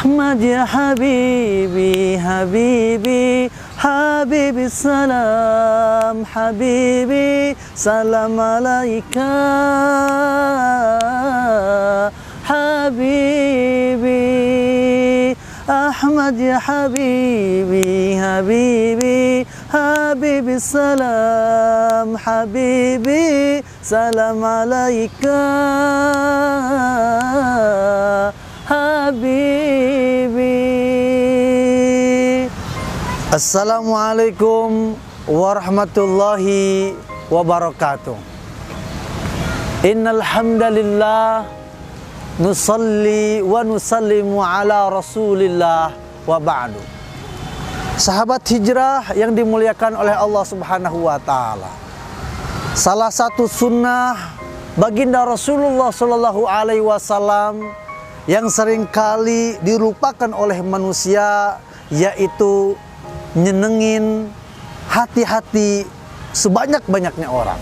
Ahmad ya habibi, habibi, habibi salam, habibi salam alaika, habibi. Ahmad ya habibi, habibi, habibi salam, habibi salam alaika, habibi. Assalamualaikum warahmatullahi wabarakatuh. Innal hamdalillah nusalli wa nusallimu ala rasulillah wa ba'du. Sahabat hijrah yang dimuliakan oleh Allah Subhanahu wa taala. Salah satu sunnah baginda Rasulullah sallallahu alaihi wasallam yang seringkali dilupakan oleh manusia, yaitu nyenengin hati-hati sebanyak-banyaknya orang.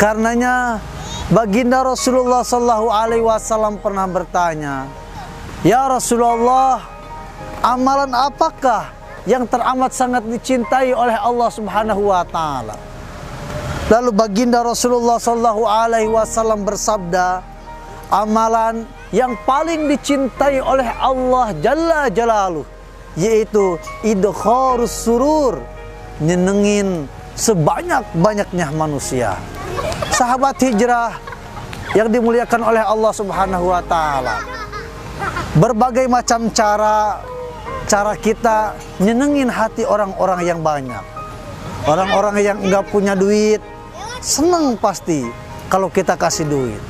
Karenanya baginda Rasulullah sallallahu alaihi wasallam pernah bertanya, "Ya Rasulullah, amalan apakah yang teramat sangat dicintai oleh Allah Subhanahu wa taala?" Lalu baginda Rasulullah sallallahu alaihi wasallam bersabda, amalan yang paling dicintai oleh Allah Jalla Jalaluh, yaitu idkharus surur, nyenengin sebanyak-banyaknya manusia. Sahabat hijrah yang dimuliakan oleh Allah Subhanahu wa taala, berbagai macam cara kita nyenengin hati orang-orang yang banyak. Orang-orang yang enggak punya duit seneng pasti kalau kita kasih duit.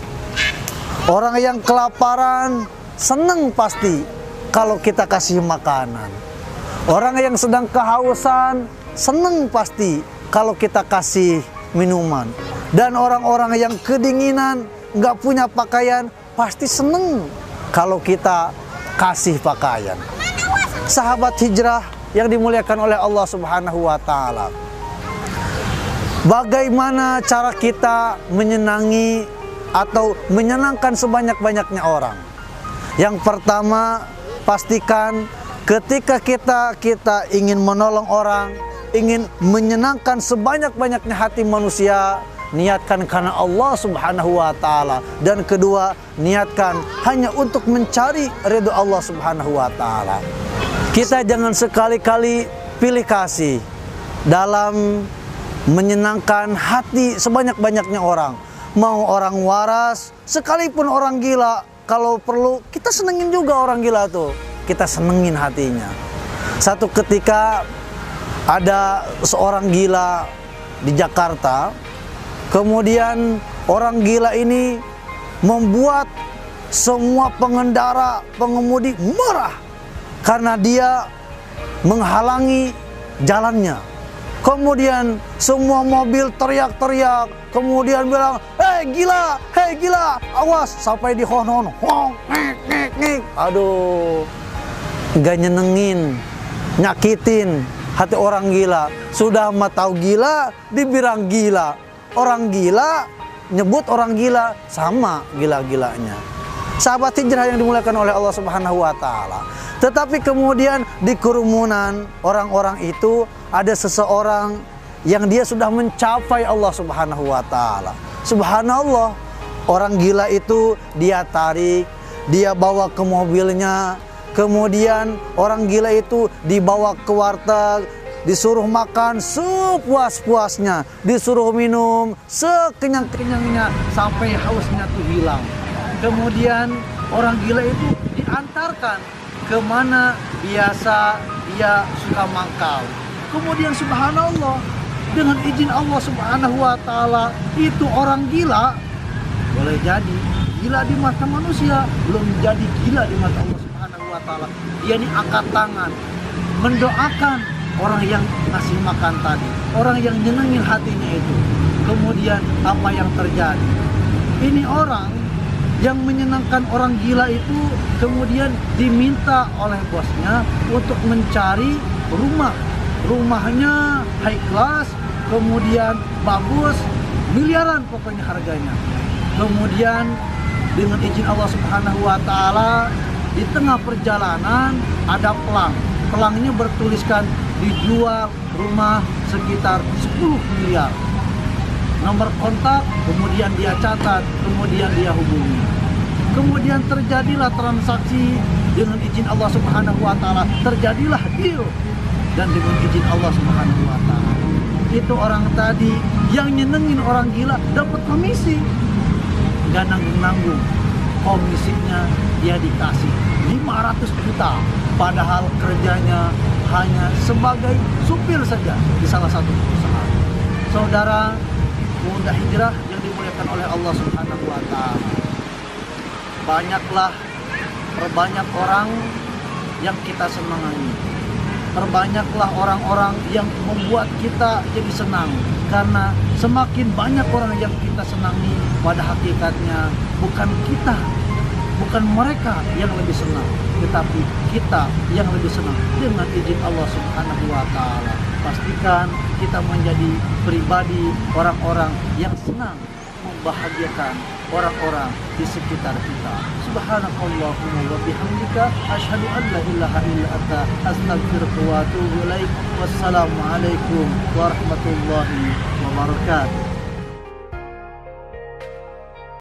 Orang yang kelaparan seneng pasti kalau kita kasih makanan. Orang yang sedang kehausan seneng pasti kalau kita kasih minuman. Dan orang-orang yang kedinginan, nggak punya pakaian, pasti seneng kalau kita kasih pakaian. Sahabat hijrah yang dimuliakan oleh Allah Subhanahu wa taala, bagaimana cara kita menyenangi atau menyenangkan sebanyak-banyaknya orang? Yang pertama, pastikan ketika kita ingin menolong orang, ingin menyenangkan sebanyak-banyaknya hati manusia, niatkan karena Allah Subhanahu wa taala. Dan kedua, niatkan hanya untuk mencari ridho Allah Subhanahu wa taala. Kita jangan sekali-kali pilih kasih dalam menyenangkan hati sebanyak-banyaknya orang. Mau orang waras, sekalipun orang gila, kalau perlu kita senengin juga orang gila tuh. Kita senengin hatinya. Satu ketika ada seorang gila di Jakarta. Kemudian orang gila ini membuat semua pengemudi marah karena dia menghalangi jalannya. Kemudian semua mobil teriak-teriak, kemudian bilang, hei gila, awas, sampai di hon-hon, aduh, gak nyenengin, nyakitin hati orang gila. Sudah mah tahu gila, dibilang gila. Orang gila, nyebut orang gila, sama gila-gilanya. Sahabat hijrah yang dimuliakan oleh Allah Subhanahu wa taala. Tetapi kemudian di kerumunan orang-orang itu ada seseorang yang dia sudah mencapai Allah Subhanahu wa taala. Subhanallah, orang gila itu dia tarik, dia bawa ke mobilnya. Kemudian orang gila itu dibawa ke warteg, disuruh makan sepuas-puasnya, disuruh minum sekenyang-kenyangnya sampai hausnya tuh hilang. Kemudian orang gila itu diantarkan kemana biasa dia suka mangkal. Kemudian subhanallah, dengan izin Allah Subhanahu wa taala, itu orang gila boleh jadi gila di mata manusia, belum jadi gila di mata Allah Subhanahu wa taala. Dia ini angkat tangan mendoakan orang yang ngasih makan tadi, orang yang nyenengin hatinya itu. Kemudian apa yang terjadi? Ini orang yang menyenangkan orang gila itu kemudian diminta oleh bosnya untuk mencari rumah. Rumahnya high class, kemudian bagus, miliaran pokoknya harganya. Kemudian dengan izin Allah Subhanahu wa taala, Di tengah perjalanan ada pelang. Pelangnya bertuliskan dijual rumah sekitar 10 miliar. Nomor kontak, kemudian dia catat, kemudian dia hubungi. Kemudian terjadilah transaksi dengan izin Allah Subhanahu wa taala, terjadilah deal dan dengan izin Allah Subhanahu wa taala. Itu orang tadi yang nyenengin orang gila dapat komisi. Gak nanggung-nanggung. Komisinya dia dikasih 500 juta, padahal kerjanya hanya sebagai supir saja di salah satu perusahaan. Saudara pemuda hijrah yang dimuliakan oleh Allah Subhanahu wa taala, perbanyak orang yang kita senangi. Perbanyaklah orang-orang yang membuat kita jadi senang. Karena semakin banyak orang yang kita senangi, pada hakikatnya bukan kita, bukan mereka yang lebih senang, tetapi kita yang lebih senang dengan izin Allah Subhanahu wa taala. Pastikan kita menjadi pribadi orang-orang yang senang membahagiakan orang-orang di sekitar kita. Subhanakallahumma wa bihamdika asyhadu an la ilaha illa anta astaghfiruka wa atubu ilaik. Wassalamu alaikum warahmatullahi wabarakatuh.